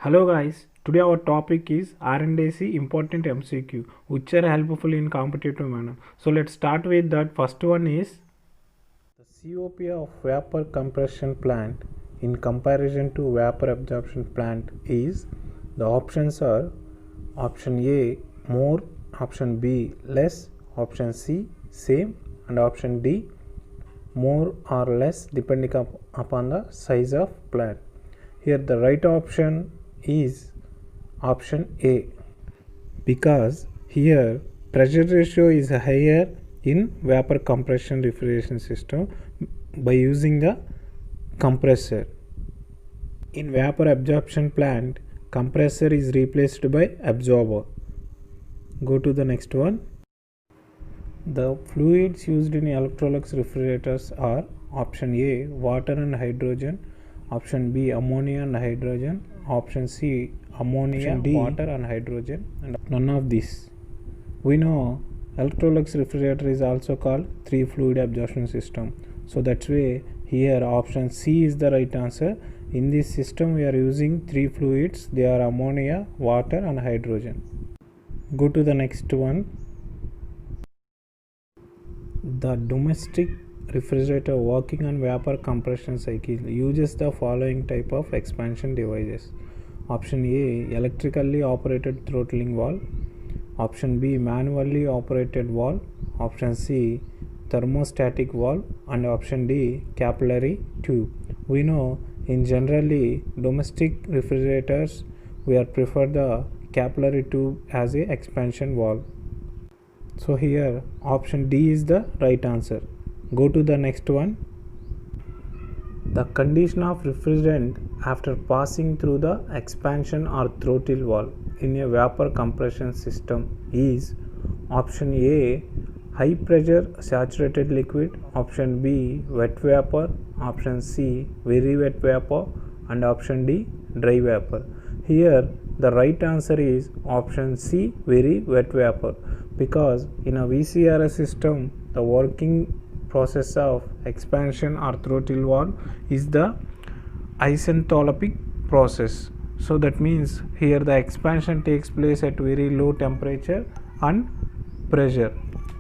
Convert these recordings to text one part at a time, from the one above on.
Hello guys, today our topic is R&AC important MCQ which are helpful in competitive manner. So let's start with that. First one is the COP of vapor compression plant in comparison to vapor absorption plant is, the options are option A more, option B less, option C same, and option D more or less depending upon the size of plant. Here the right option is option A, because here pressure ratio is higher in vapor compression refrigeration system by using the compressor. In vapor absorption plant, compressor is replaced by absorber. Go to the next one. The fluids used in Electrolux refrigerators are option A water and hydrogen, option B ammonia and hydrogen, option C ammonia, D water and hydrogen, and none of these. We know Electrolux refrigerator is also called 3 fluid absorption system. So that's why here option C is the right answer. In this system we are using 3 fluids. They are ammonia, water and hydrogen. Go to the next one. The domestic refrigerator working on vapor compression cycle uses the following type of expansion devices. Option A electrically operated throttling valve, option B manually operated valve, option C thermostatic valve, and option D capillary tube. We know in generally domestic refrigerators we are prefer the capillary tube as a expansion valve. So here option D is the right answer. Go to the next one. The condition of refrigerant after passing through the expansion or throttle valve in a vapor compression system is option A high pressure saturated liquid, option B wet vapor, option C very wet vapor, and option D dry vapor. Here the right answer is option C very wet vapor, because in a VCRS system the working process of expansion or throttle valve is the isenthalpic process. So that means here the expansion takes place at very low temperature and pressure.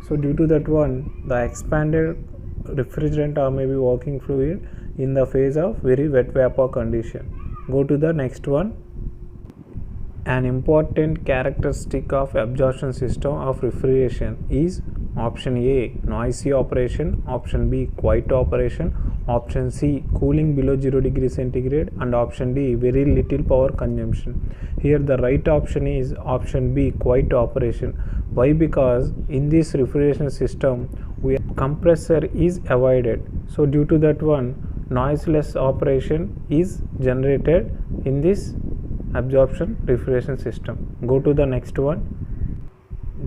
So due to that one, the expanded refrigerant or maybe working fluid in the phase of very wet vapor condition. Go to the next one. An important characteristic of absorption system of refrigeration is option A noisy operation, option B quiet operation, option C cooling below 0 degree centigrade, and option D very little power consumption. Here the right option is option B quiet operation. Why? Because in this refrigeration system compressor is avoided. So due to that one, noiseless operation is generated in this absorption refrigeration system. Go to the next one.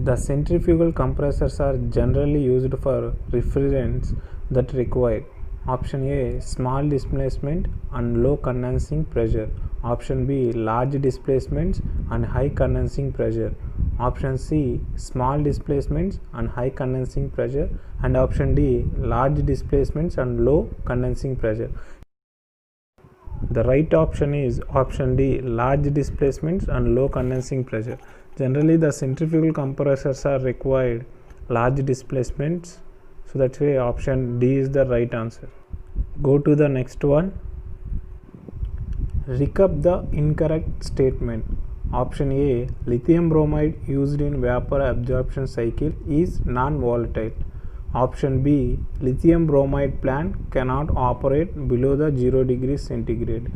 The centrifugal compressors are generally used for refrigerants that require option A small displacement and low condensing pressure, option B large displacements and high condensing pressure, option C small displacements and high condensing pressure, and option D large displacements and low condensing pressure. The right option is option D large displacements and low condensing pressure. Generally the centrifugal compressors are required large displacements, so that's why option D is the right answer. Go to the next one. Recap the incorrect statement. Option A lithium bromide used in vapor absorption cycle is non-volatile. Option B lithium bromide plant cannot operate below the 0 degree centigrade.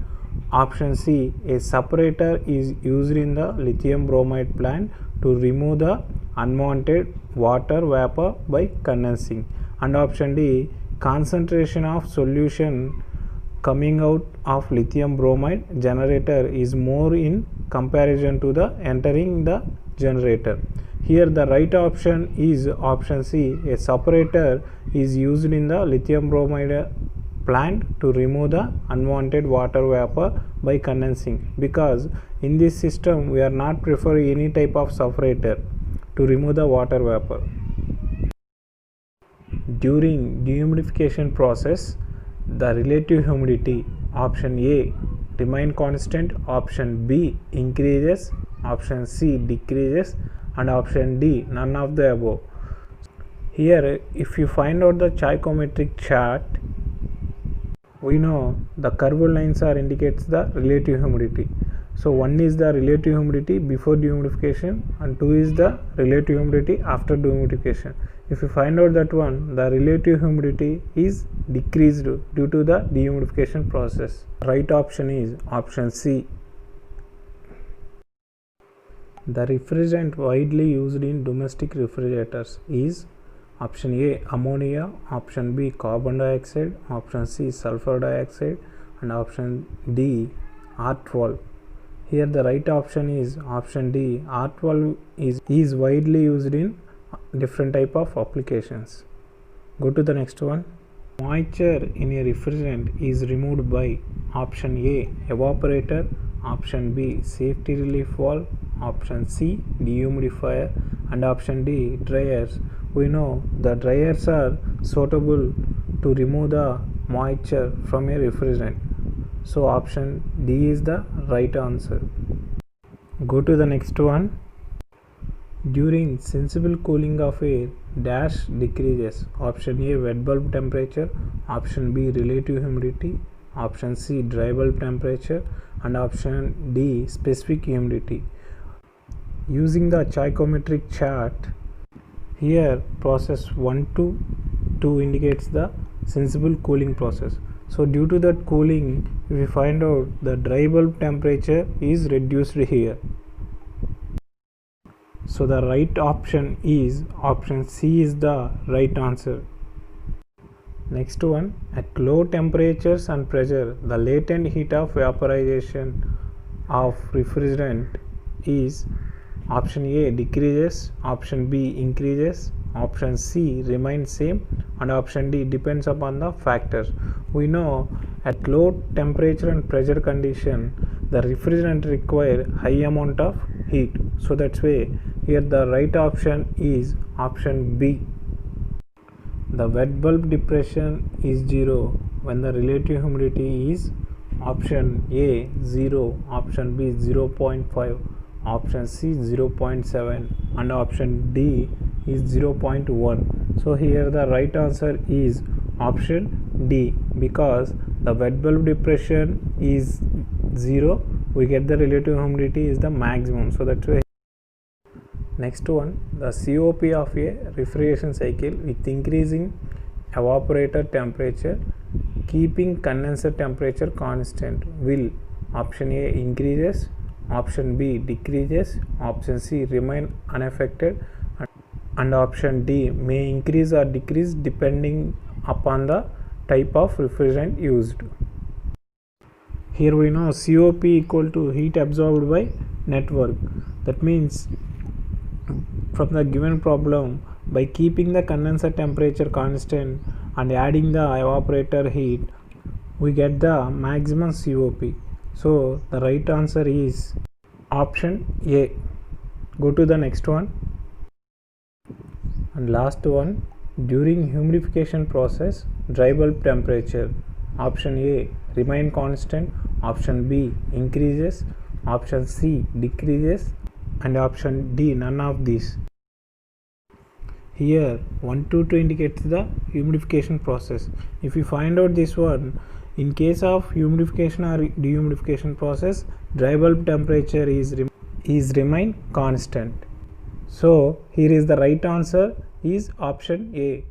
Option C a separator is used in the lithium bromide plant to remove the unwanted water vapor by condensing. And option D concentration of solution coming out of lithium bromide generator is more in comparison to the entering the generator. Here the right option is option C a separator is used in the lithium bromide plant to remove the unwanted water vapor by condensing, because in this system we are not preferring any type of separator to remove the water vapor. During dehumidification process, the relative humidity option A remain constant, option B increases, option C decreases, and option D none of the above. Here if you find out the stoichiometric chart, we know the curved lines are indicates the relative humidity. So one is the relative humidity before dehumidification and two is the relative humidity after dehumidification. If you find out that one, the relative humidity is decreased due to the dehumidification process. Right option is option C. The refrigerant widely used in domestic refrigerators is option A ammonia, option B carbon dioxide, option C sulfur dioxide, and option D R12. Here the right option is option D. R12 is widely used in different type of applications. Go to the next one. Moisture in a refrigerant is removed by option A evaporator, option B safety relief valve, option C dehumidifier, and option D dryers. We know the dryers are suitable to remove the moisture from a refrigerant. So option D is the right answer. Go to the next one. During sensible cooling of air, dash decreases. Option A wet bulb temperature, option B relative humidity, option C dry bulb temperature, and option D specific humidity. Using the stoichiometric chart, here process 1 to 2 indicates the sensible cooling process. So due to that cooling, if we find out the dry bulb temperature is reduced here. So the right option is option C is the right answer. Next one, at low temperatures and pressure, the latent heat of vaporization of refrigerant is option A decreases, option B increases, option C remains same, and option D depends upon the factors. We know at low temperature and pressure condition, the refrigerant require high amount of heat. So that's why here the right option is option B. The wet bulb depression is 0 when the relative humidity is option A 0, option B 0.5, option C 0.7, and option D is 0.1. So here the right answer is option D, because the wet bulb depression is 0, we get the relative humidity is the maximum. So that's why. Next one, the COP of a refrigeration cycle with increasing evaporator temperature keeping condenser temperature constant will option A increases, option B decreases, option C remain unaffected, and option D may increase or decrease depending upon the type of refrigerant used. Here we know COP equal to heat absorbed by net work. That means from the given problem, by keeping the condenser temperature constant and adding the evaporator heat, we get the maximum COP. So the right answer is option A. Go to the next one. And last one, during humidification process, dry bulb temperature, option A remain constant, option B increases, option C decreases, and option D none of these. Here 1 to 2 indicates the humidification process. If you find out this one, in case of humidification or dehumidification process, dry bulb temperature is remain constant. So here is the right answer is option A.